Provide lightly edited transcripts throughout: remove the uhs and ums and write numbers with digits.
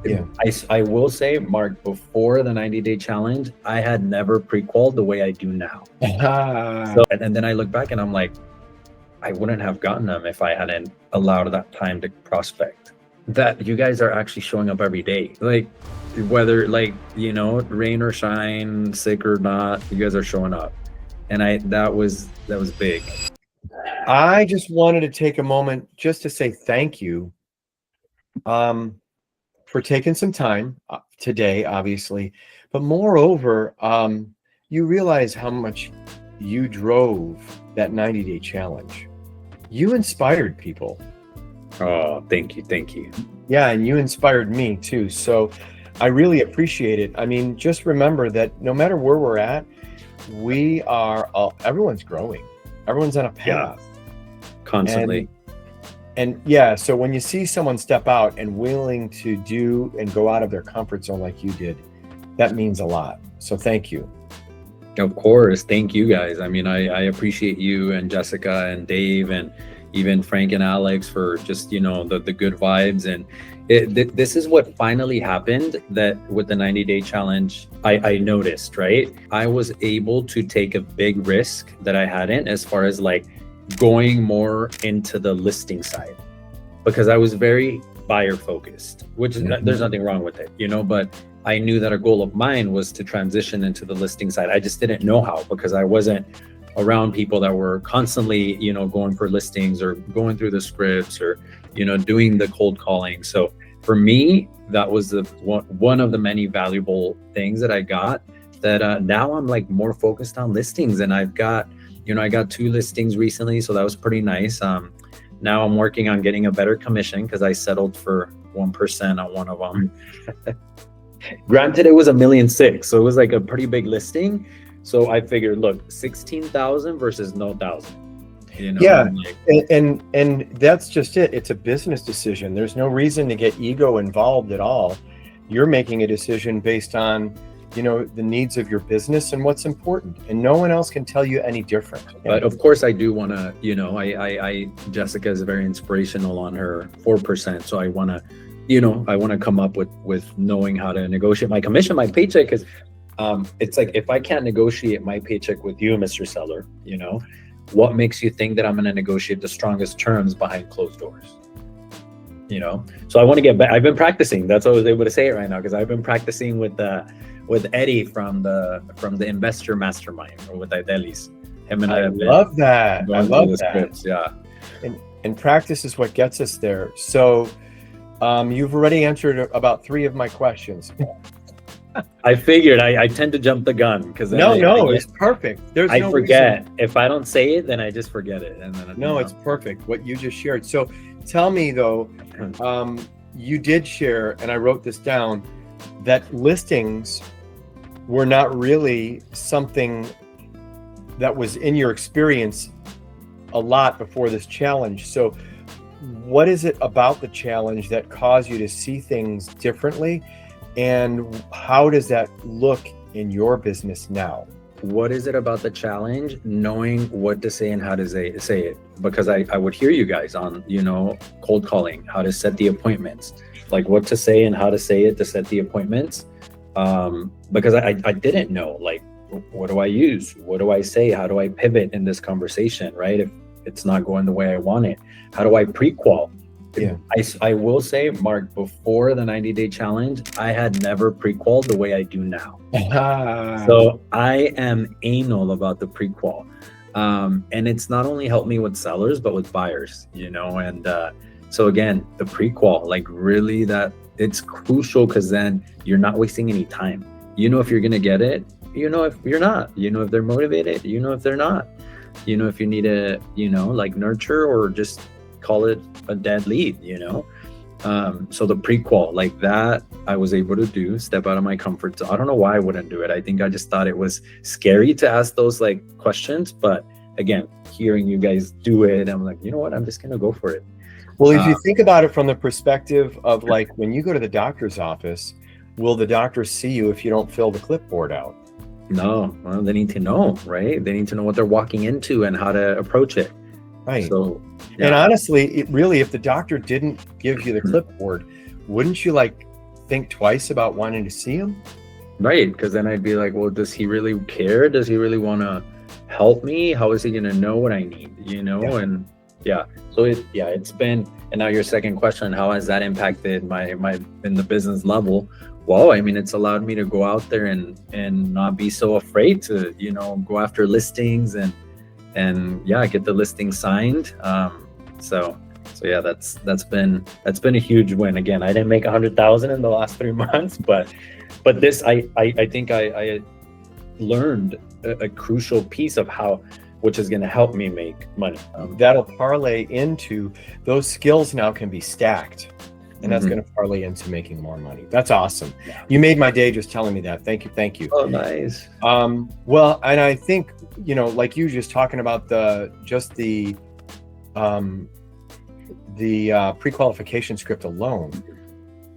Yeah. I will say, Mark, before the 90-day challenge, I had never pre-qualified the way I do now. So, and then I look back and I'm like, I wouldn't have gotten them if I hadn't allowed that time to prospect. That you guys are actually showing up every day, like whether rain or shine, sick or not, you guys are showing up, and that was big. I just wanted to take a moment just to say thank you for taking some time today, obviously, but moreover, you realize how much you drove that 90-day challenge. You inspired people. Oh, thank you. Yeah, and you inspired me too. So I really appreciate it. I mean, just remember that no matter where we're at, we are everyone's growing. Everyone's on a path. Yeah, constantly. And yeah, so when you see someone step out and willing to do and go out of their comfort zone like you did, that means a lot. So thank you. Of course. Thank you guys. I mean, I appreciate you and Jessica and Dave and even Frank and Alex for just, the good vibes. And this is what finally happened, that with the 90-day challenge, I noticed, right? I was able to take a big risk that I hadn't, as far as like going more into the listing side, because I was very buyer focused, which there's nothing wrong with it, but I knew that a goal of mine was to transition into the listing side. I just didn't know how, because I wasn't around people that were constantly, going for listings or going through the scripts or, doing the cold calling. So for me, that was one of the many valuable things that I got, that now I'm like more focused on listings, and I've got, I got 2 listings recently. So that was pretty nice. Now I'm working on getting a better commission, because I settled for 1% on one of them. Granted, it was $1.6 million, so it was like a pretty big listing. So I figured, look, 16,000 versus no thousand. Yeah, and that's just it. It's a business decision. There's no reason to get ego involved at all. You're making a decision based on, the needs of your business and what's important, and no one else can tell you any different. But of course, I do want to, Jessica is very inspirational on her 4%. So I want to, come up with knowing how to negotiate my commission, my paycheck, because it's like, if I can't negotiate my paycheck with you, Mr. Seller, what makes you think that I'm going to negotiate the strongest terms behind closed doors? So I want to get back. I've been practicing. That's what I was able to say it right now, because I've been practicing with Eddie from the Investor Mastermind, or with Idelis. Him and I love that. I love that. Scripts, yeah. And practice is what gets us there. So you've already answered about 3 of my questions. I figured I tend to jump the gun, because it's perfect. I forget reason. If I don't say it, then I just forget it, and then it's perfect what you just shared. So tell me though, you did share, and I wrote this down, that listings were not really something that was in your experience a lot before this challenge. So what is it about the challenge that caused you to see things differently? And how does that look in your business now? What is it about the challenge? Knowing what to say and how to say it. Because I would hear you guys on, cold calling, how to set the appointments, like what to say and how to say it to set the appointments. Because I didn't know, like, what do I use? What do I say? How do I pivot in this conversation, right? If it's not going the way I want it, how do I pre-qual? Yeah. I will say, Mark, before the 90-day challenge, I had never pre-qualified the way I do now. So I am anal about the pre-qual. And it's not only helped me with sellers, but with buyers, and so again, the pre-qual, like, really, that it's crucial, because then you're not wasting any time. If you're going to get it, if you're not, if they're motivated, if they're not, if you need to, like, nurture or just call it a dead lead, so the pre-qual, like that, I was able to do, step out of my comfort zone. I don't know why I wouldn't do it. I think I just thought it was scary to ask those like questions, but again, hearing you guys do it, I'm like, you know what, I'm just gonna go for it. Well, if you think about it from the perspective of, like, when you go to the doctor's office, will the doctor see you if you don't fill the clipboard out? No, well, they need to know, right? They need to know what they're walking into and how to approach it. Right. So, yeah. And honestly, if the doctor didn't give you the clipboard, wouldn't you, like, think twice about wanting to see him. Right, because then I'd be like, well, does he really care? Does he really want to help me? How is he going to know what I need? Yeah. And so it's been. And now your second question, how has that impacted my in the business level? Well, I mean, it's allowed me to go out there and not be so afraid to, go after listings and get the listing signed. So yeah, that's been a huge win. Again, I didn't make 100,000 in the last 3 months, but this, I think I learned a crucial piece of which is going to help me make money. That'll parlay into those skills now can be stacked, and that's going to parlay into making more money. That's awesome. Yeah. You made my day just telling me that. Thank you. Oh, nice. Well, and I think, like you just talking about the pre-qualification script alone,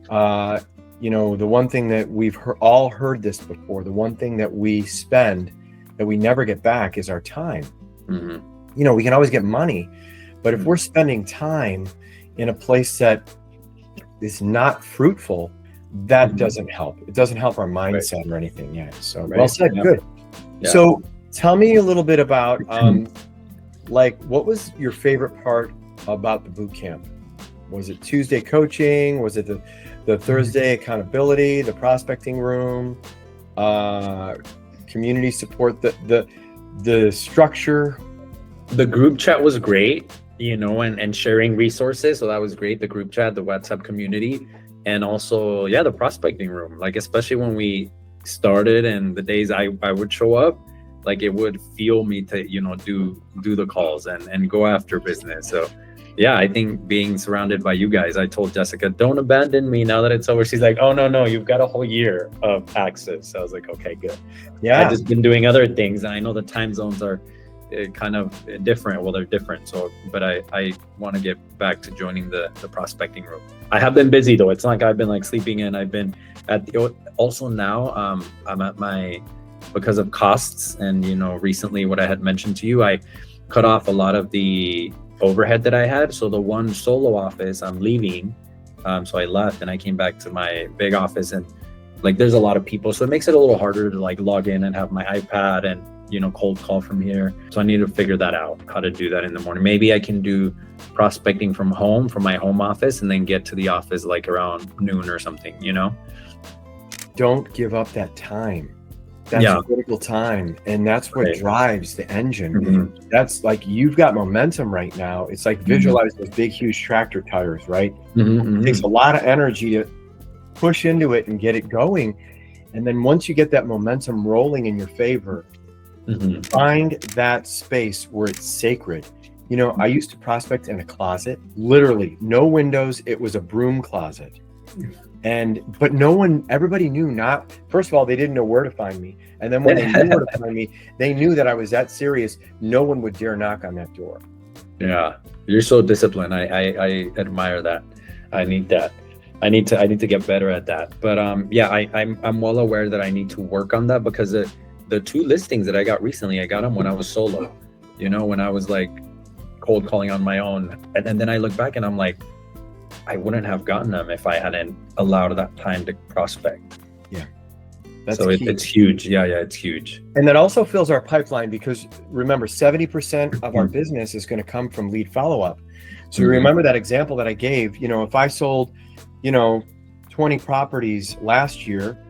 the one thing that we've all heard this before, the one thing that we spend that we never get back is our time. We can always get money, but if we're spending time in a place that is not fruitful, that doesn't help. It doesn't help our mindset or anything. Yeah. So well said. Yeah. Good. Yeah. So tell me a little bit about, what was your favorite part about the boot camp? Was it Tuesday coaching? Was it the Thursday accountability, the prospecting room, community support, the structure? The group chat was great, and sharing resources. So that was great. The group chat, the WhatsApp community, and also, the prospecting room. Like, especially when we started and the days I would show up, like it would fuel me to, do the calls and go after business. So yeah, I think being surrounded by you guys, I told Jessica, don't abandon me now that it's over. She's like, oh, no, you've got a whole year of access. So I was like, okay, good. Yeah. I've just been doing other things. And I know the time zones are kind of different. Well, they're different. So, but I want to get back to joining the prospecting room. I have been busy though. It's not like I've been like sleeping in. I've been also now I'm at because of costs and, recently what I had mentioned to you, I cut off a lot of the overhead that I had. So the one solo office I'm leaving. So I left and I came back to my big office, and like there's a lot of people. So it makes it a little harder to like log in and have my iPad and, cold call from here. So I need to figure that out, how to do that in the morning. Maybe I can do prospecting from home, from my home office, and then get to the office like around noon or something, Don't give up that time. That's critical time. And that's what drives the engine. That's like, you've got momentum right now. It's like visualize those big, huge tractor tires, right? It takes a lot of energy to push into it and get it going. And then once you get that momentum rolling in your favor, find that space where it's sacred. I used to prospect in a closet, literally no windows. It was a broom closet. But everybody knew first of all, they didn't know where to find me. And then when they knew where to find me, they knew that I was that serious. No one would dare knock on that door. Yeah. You're so disciplined. I admire that. I need that. I need to get better at that. But I'm well aware that I need to work on that, because the 2 listings that I got recently, I got them when I was solo, when I was like cold calling on my own. And then I look back and I'm like, I wouldn't have gotten them if I hadn't allowed that time to prospect. Yeah. So it's huge. Yeah, it's huge. And that also fills our pipeline, because remember, 70% of our business is going to come from lead follow-up. So remember that example that I gave, if I sold, 20 properties last year,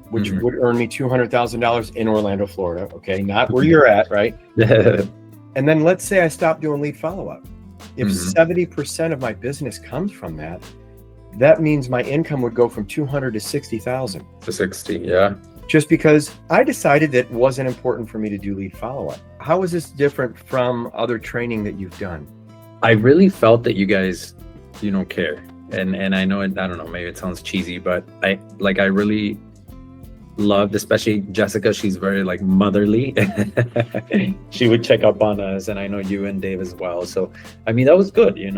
which would earn me $200,000 in Orlando, Florida. Okay. Not where you're at. Right. And then let's say I stopped doing lead follow-up. If 70% of my business comes from that means my income would go from 200 to 60,000 to 60. Yeah. Just because I decided that it wasn't important for me to do lead follow-up. How is this different from other training that you've done? I really felt that you guys, care. And I know I don't know, maybe it sounds cheesy, but I really loved, especially Jessica. She's very like motherly. She would check up on us, and I know you and Dave as well. So I mean, that was good, and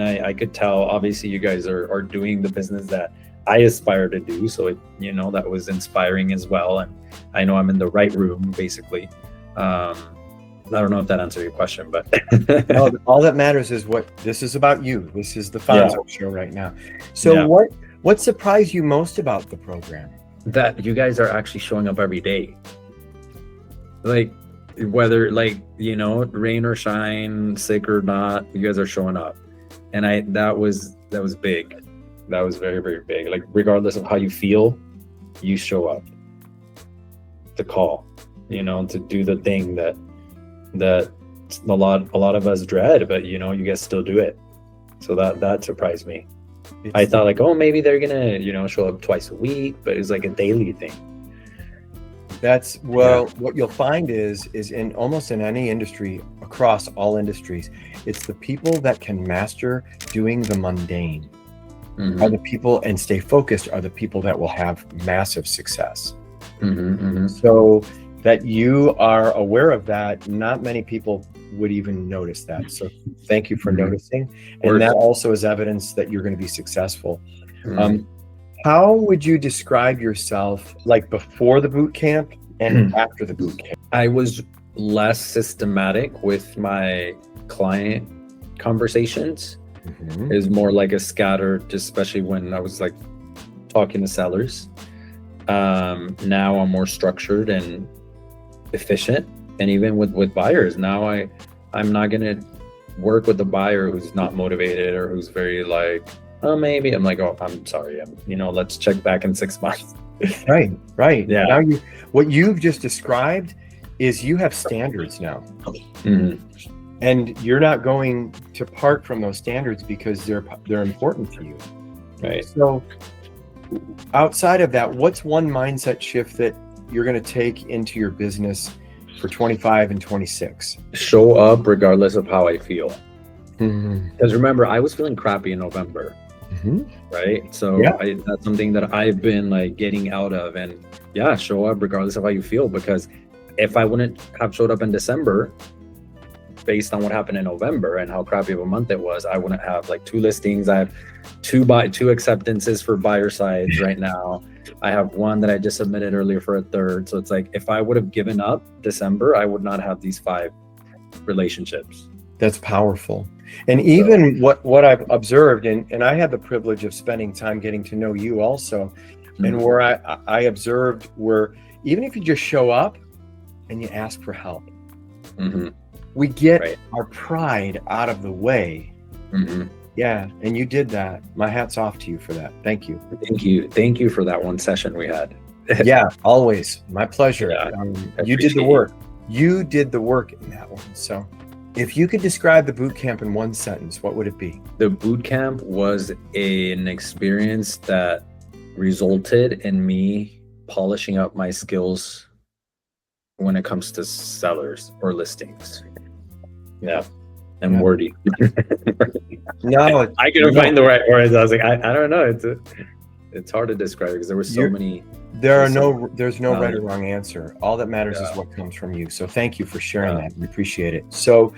I could tell obviously you guys are doing the business that I aspire to do. So it, that was inspiring as well. And I know I'm in the right room, basically. I don't know if that answered your question, but all that matters is this is about you. This is the Fonzo show right now. So What surprised you most about the program? That you guys are actually showing up every day. Like, whether, like, you know, rain or shine, sick or not, you guys are showing up. And that was big. That was very, very big. Like, regardless of how you feel, you show up to call, you know, to do the thing that a lot of us dread, but you know, you guys still do it. So that surprised me. I thought, like, oh, maybe they're gonna, you know, show up twice a week, but it's like a daily thing. That's, what you'll find is in almost in any industry, across all industries, it's the people that can master doing the mundane are the people, and stay focused, are the people that will have massive success. So that you are aware of that, not many people would even notice that. So thank you for noticing. And that also is evidence that you're going to be successful. How would you describe yourself, like before the boot camp and after the boot camp? I was less systematic with my client conversations. It was more like a scattered, especially when I was like talking to sellers. Now I'm more structured and efficient, and even with buyers now, I'm not gonna work with the buyer who's not motivated or who's very like, oh, maybe. I'm like, oh, I'm sorry, you know, let's check back in 6 months. Right. Yeah. Now what you've just described is you have standards now. And you're not going to part from those standards because they're important to you. Right. So outside of that, what's one mindset shift that you're going to take into your business for 25 and 26? Show up regardless of how I feel. Because remember, I was feeling crappy in November. Right. So that's something that I've been like getting out of. And show up regardless of how you feel, because if I wouldn't have showed up in December, based on what happened in November and how crappy of a month it was, I wouldn't have like 2 listings. I have two acceptances for buyer sides right now. I have one that I just submitted earlier for a 3rd. So it's like, if I would have given up December, I would not have these 5 relationships. That's powerful. And even what I've observed, and I had the privilege of spending time getting to know you also, and where I observed where even if you just show up and you ask for help, we get our pride out of the way. Yeah, and you did that. My hat's off to you for that. Thank you. Thank you for that one session we had. Yeah, always. My pleasure. You did the work. You did the work in that one. So if you could describe the boot camp in one sentence, what would it be? The boot camp was an experience that resulted in me polishing up my skills when it comes to sellers or listings. And wordy. No, I couldn't find the right words. I was like, I don't know. It's hard to describe because there were so many. There's no right or wrong answer. All that matters is what comes from you. So thank you for sharing that. We appreciate it. So